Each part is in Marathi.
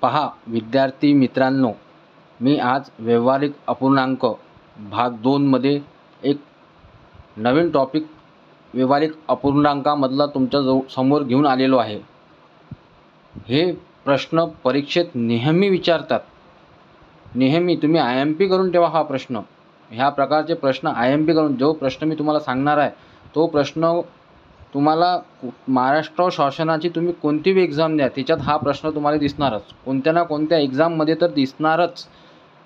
पहा विद्यार्थी मित्रांनो, मी आज व्यावहारिक अपूर्णांक भाग 2 मध्ये एक नवीन टॉपिक व्यावहारिक अपूर्णांकामधला तुमच्या समोर घेऊन आलेलो आहे. हे प्रश्न परीक्षेत नेहमी विचारतात. नेहमी तुम्ही IMP करून ठेवा हा प्रश्न. ह्या प्रकारचे प्रश्न IMP करून, जो प्रश्न मी तुम्हाला सांगणार आहे तो प्रश्न तुम्हाला महाराष्ट्र शासनाची तुम्ही कोणतीही एक्झाम द्या त्याच्यात हा प्रश्न तुम्हाला दिसणारच. कोणत्या ना कोणत्या एक्झाममध्ये तर दिसणारच.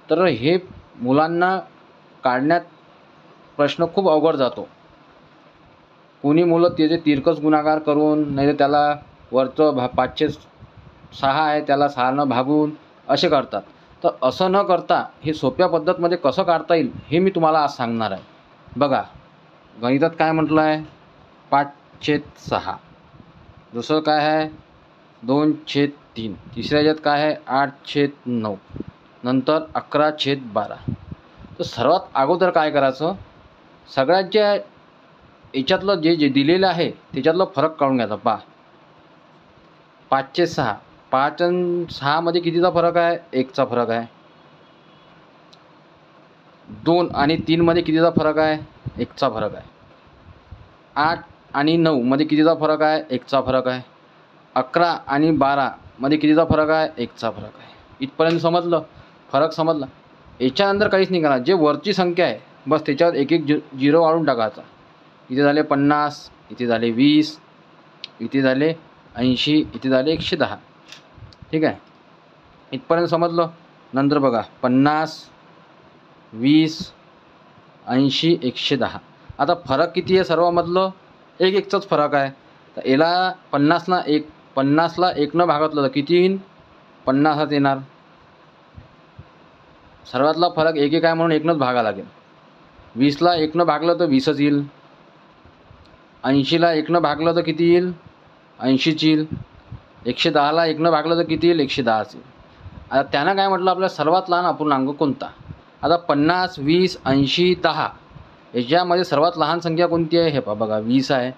तर हे मुलांना काढण्यात प्रश्न खूप अवघड जातो. कोणी मुलं त्याचे तिरकस गुणाकार करून, नाही तर त्याला वरचं 506 आहे त्याला 6 भागून असे करतात. तर असं न करता हे सोप्या पद्धतमध्ये कसं काढता येईल हे मी तुम्हाला आज सांगणार आहे. बघा, गणितात काय म्हटलं आहे? 5/6. दुसरं काय आहे? 2/3. तिसऱ्या ह्याच्यात काय आहे? 8/9. नंतर 11/12. तर सर्वात अगोदर काय करायचं? सगळ्यांच्या याच्यातलं जे दिलेलं आहे त्याच्यातलं फरक काढून घ्यायचा. 5/6. 5 आणि 6 मध्ये कितीचा फरक आहे? 1चा फरक आहे. 2 आणि 3 मध्ये कितीचा फरक आहे? 1चा फरक आहे. 8 आणि 9 मध्ये कितीचा फरक आहे? 1चा फरक आहे. 11 आणि 12 मध्ये कितीचा फरक आहे? 1चा फरक आहे. इथपर्यंत समजलं? फरक समजला? याच्यानंतर काहीच नाही करा. जे वरची संख्या आहे बस त्याच्यावर एक एक झिरो वाढून टाकायचा. इथे झाले 50, इथे झाले 20, इथे झाले 80, इथे झाले 110. ठीक आहे, इथपर्यंत समजलं? नंतर बघा 50, 20, 80, 110. आता फरक किती आहे सर्वामधलं? एक एकचाच फरक आहे. तर याला 50ला 1नं भागातलं तर किती येईल? 50च येणार. सर्वातला फरक एक एक आहे म्हणून 1नंच भागा लागेल. 20ला 1नं भागलं तर 20च येईल. 80ला 1नं भागलं तर किती येईल? 80च येईल. 110ला 1नं भागलं तर किती येईल? 110च येईल. आता त्यानं काय म्हटलं? आपल्या सर्वात लहान अपूर्णांक कोणता? आता 50, 20, 80, 10 याच्यामध्ये सर्वात लहान संख्या कोणती आहे? हे पहा बघा, 20 आहे.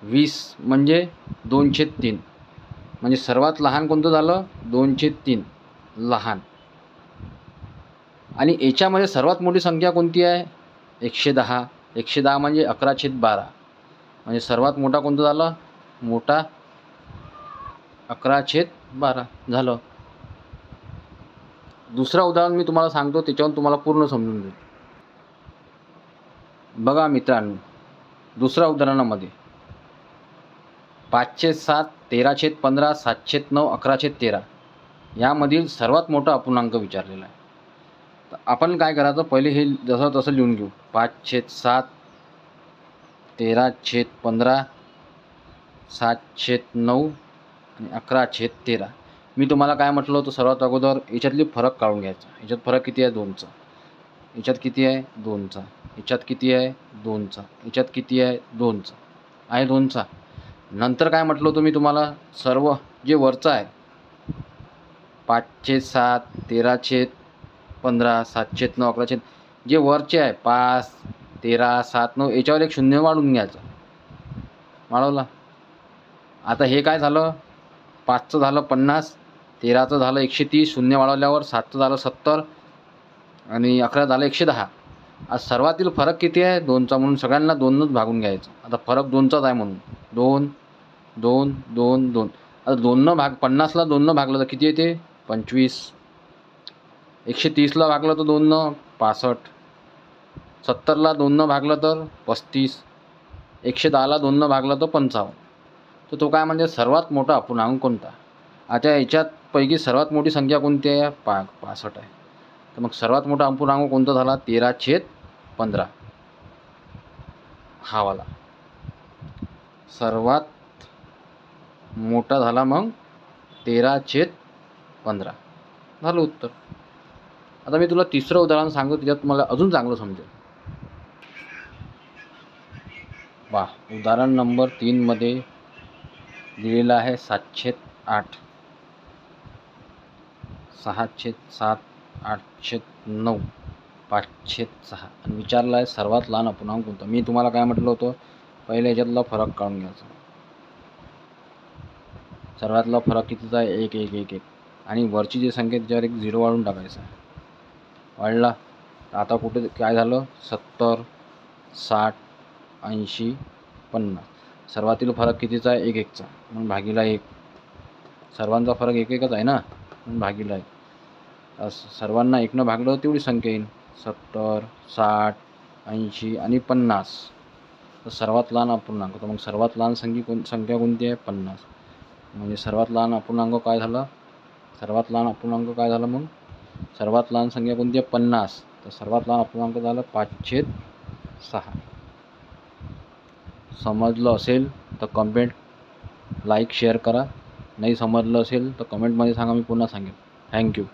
20 म्हणजे 2/3. म्हणजे सर्वात लहान कोणतं झालं? 2/3 लहान. आणि याच्यामध्ये सर्वात मोठी संख्या कोणती आहे? 110. 110 म्हणजे 11/12. म्हणजे सर्वात मोठा कोणतं झालं? मोठा 11/12 झालं. दुसरं उदाहरण मी तुम्हाला सांगतो, त्याच्यावरून तुम्हाला पूर्ण समजून जाईल. बघा मित्रांनो, दुसऱ्या उदाहरणामध्ये 5/7, 13/15, 7/9, 11/13 यामधील सर्वात मोठा अपूर्णांक विचारलेला आहे. तर आपण काय करायचं? पहिले हे जसं तसं लिहून घेऊ. 5/7, 13/15, 7/9 आणि 11/13. मी तुम्हाला काय म्हटलं होतं? सर्वात अगोदर याच्यातली फरक काढून घ्यायचा. याच्यात फरक किती आहे? 2चा. याच्यात किती आहे? 2चा. याच्यात किती आहे? 2चा. याच्यात किती आहे? 2चा. आहे 2चा. नंतर काय म्हटलं होतं मी तुम्हाला? सर्व जे वरचं आहे 5/7, 13/15, 7/9, 11/, जे वरचे आहे 5, 13, 7, 9 याच्यावर एक शून्य वाढून घ्यायचं. वाढवला. आता हे काय झालं? 5चं झालं 50, 13चं झालं 130, शून्य वाढवल्यावर 7चं झालं 70 आणि 11 झालं 110. आज सर्वातील फरक किती आहे? 2चा. म्हणून सगळ्यांना 2नंच भागून घ्यायचं. आता फरक 2चाच आहे म्हणून 2, 2, 2, 2. आता 50ला 2नं भागलं तर किती येते? 25. 130ला भागलं तर 2नं 65. 70ला 2नं भागलं तर 35. 110ला 2नं भागलं तर 55. तर तो काय म्हणजे सर्वात मोठा अपूर्णांक कोणता? आता याच्यात पैकी सर्वात मोठी संख्या कोणती आहे? 65 आहे. तर मग सर्वात मोठा अपूर्णांक कोणता झाला? 13/15 हा वाला सर्वात मोठा झाला. मग 13/15 झालं उत्तर. आता मी तुला तिसरं उदाहरण सांगतो, त्याच्यात मला अजून चांगलं समजेल. उदाहरण नंबर 3 मध्ये दिलेलं आहे 7/8, 6/7, 8/9, 5/6 आणि विचारलं आहे सर्वात लहान अपूर्णांक कोणता? मी तुम्हाला काय म्हटलं होतं? पहिले याच्यातला फरक काढून घ्यायचा. सर्वातला फरक कितीचा आहे? 1, 1, 1, 1. आणि वरची जी संख्या त्याच्यावर एक 0 वाढून टाकायचा. वाढला. आता कुठे काय झालं, 70, 60, 80, 50. सर्वातील फरक कितीचा आहे, 1 1चा. म्हणून भागिला 1. सर्वांचा फरक 1 1च आहे ना, म्हणून भागिला 1. सर्वांना 1नं भागलं तेवढी संख्या येईल. 70, 60, 80 आणि 50. तर सर्वात लहान अपूर्णांक. तर मग सर्वात लहान संख्या कोणती आहे, 50. म्हणजे सर्वात लहान अपूर्णांक काय झाला, सर्वात लहान अपूर्णांक काय झाला मग, सर्वात लहान संख्या कोणती आहे, 50. तर सर्वात लहान अपूर्णांक झाला 5/6. समजलं असेल तर कमेंट, लाईक, शेअर करा. नाही समजलं असेल तर कमेंटमध्ये सांगा, मी पुन्हा सांगेन. थँक्यू.